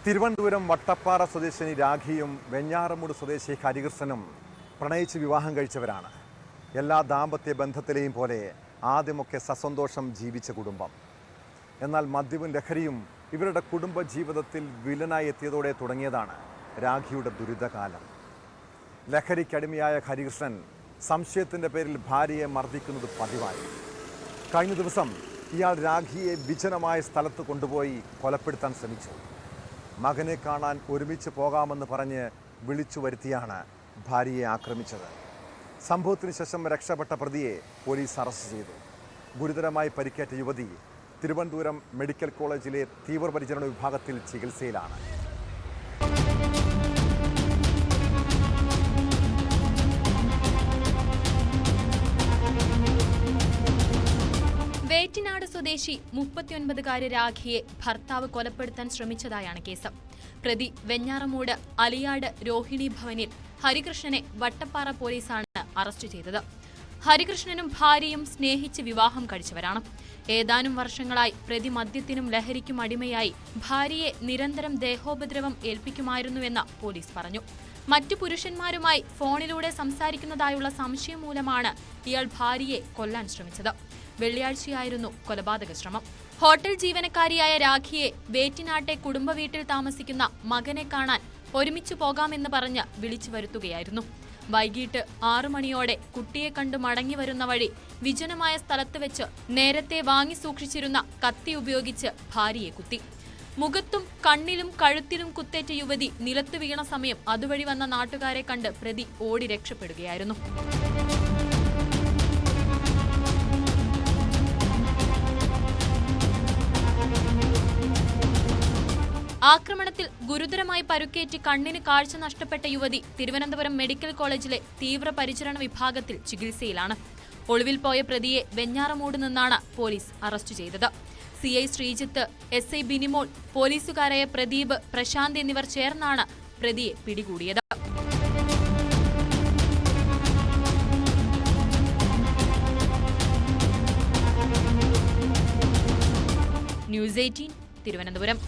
തിരുവനന്തപുരം വട്ടപ്പാറ സ്വദേശിനി രാഖിയും വെഞ്ഞാറമൂട് സ്വദേശി ഹരികൃഷ്ണനും പ്രണയിച്ച് വിവാഹം കഴിച്ചവരാണ്. എല്ലാ ദാമ്പത്യ ബന്ധത്തിലെയും പോലെ ആദ്യമൊക്കെ സസന്തോഷം ജീവിച്ച കുടുംബം. എന്നാൽ മദ്യവും ലഹരിയും ഇവരുടെ കുടുംബ ജീവിതത്തിൽ വില്ലനായി എത്തിയതോടെ തുടങ്ങിയതാണ് രാഖിയുടെ ദുരിതകാലം. ലഹരിക്കടിമയായ ഹരികൃഷ്ണൻ സംശയത്തിൻ്റെ പേരിൽ ഭാര്യയെ മർദ്ദിക്കുന്നത് പതിവായി. കഴിഞ്ഞ ദിവസം ഇയാൾ രാഖിയെ വിജനമായ സ്ഥലത്ത് കൊണ്ടുപോയി കൊലപ്പെടുത്താൻ ശ്രമിച്ചു. മകനെ കാണാൻ ഒരുമിച്ച് പോകാമെന്ന് പറഞ്ഞ് വിളിച്ചു വരുത്തിയാണ് ഭാര്യയെ ആക്രമിച്ചത്. സംഭവത്തിന് ശേഷം രക്ഷപ്പെട്ട പ്രതിയെ പോലീസ് അറസ്റ്റ് ചെയ്തു. ഗുരുതരമായി പരിക്കേറ്റ യുവതി തിരുവനന്തപുരം മെഡിക്കൽ കോളേജിലെ തീവ്രപരിചരണ വിഭാഗത്തിൽ ചികിത്സയിലാണ്. വേറ്റിനാട് സ്വദേശി 39-കാരി രാഖിയെ ഭർത്താവ് കൊലപ്പെടുത്താൻ ശ്രമിച്ചതായാണ് കേസ്. പ്രതി വെഞ്ഞാറമൂട് അലിയാട് രോഹിണി ഭവനിൽ ഹരികൃഷ്ണനെ വട്ടപ്പാറ പോലീസാണ് അറസ്റ്റ് ചെയ്തത്. ഹരികൃഷ്ണനും ഭാര്യയും സ്നേഹിച്ച് വിവാഹം കഴിച്ചവരാണ്. ഏതാനും വർഷങ്ങളായി പ്രതി മദ്യത്തിനും ലഹരിക്കും അടിമയായി ഭാര്യയെ നിരന്തരം ദേഹോപദ്രവം ഏൽപ്പിക്കുമായിരുന്നുവെന്ന് പോലീസ് പറഞ്ഞു. മറ്റു പുരുഷന്മാരുമായി ഫോണിലൂടെ സംസാരിക്കുന്നതായുള്ള സംശയം മൂലമാണ് ഇയാൾ ഭാര്യയെ കൊല്ലാൻ ശ്രമിച്ചത്. വെള്ളിയാഴ്ചയായിരുന്നു കൊലപാതക ശ്രമം. ഹോട്ടൽ ജീവനക്കാരിയായ രാഖിയെ വേറ്റിനാട്ടെ കുടുംബ വീട്ടിൽ താമസിക്കുന്ന മകനെ കാണാൻ ഒരുമിച്ചു പോകാമെന്ന് പറഞ്ഞ് വിളിച്ചു വരുത്തുകയായിരുന്നു. വൈകിട്ട് 6 മണിയോടെ കുട്ടിയെ കണ്ടു മടങ്ങി വരുന്ന വഴി വിജനമായ സ്ഥലത്ത് വെച്ച് നേരത്തെ വാങ്ങി സൂക്ഷിച്ചിരുന്ന കത്തി ഉപയോഗിച്ച് ഭാര്യയെ കുത്തി. മുഖത്തും കണ്ണിലും കഴുത്തിലും കുത്തേറ്റ യുവതി നിലത്തു വീണ സമയം അതുവഴി വന്ന നാട്ടുകാരെ കണ്ട് പ്രതി ഓടി രക്ഷപ്പെടുകയായിരുന്നു. ആക്രമണത്തിൽ ഗുരുതരമായി പരുക്കേറ്റ് കണ്ണിന് കാഴ്ച നഷ്ടപ്പെട്ട യുവതി തിരുവനന്തപുരം മെഡിക്കൽ കോളേജിലെ തീവ്രപരിചരണ വിഭാഗത്തിൽ ചികിത്സയിലാണ്. ഒളിവിൽ പോയ പ്രതിയെ വെഞ്ഞാറമൂട് നിന്നാണ് പോലീസ് അറസ്റ്റ് ചെയ്തത്. CI ശ്രീജിത്ത്, SI ബിനിമോൾ, പോലീസുകാരായ പ്രദീപ്, പ്രശാന്ത് എന്നിവർ ചേർന്നാണ് പ്രതിയെ പിടികൂടിയത്. ന്യൂസ് 18 തിരുവനന്തപുരം.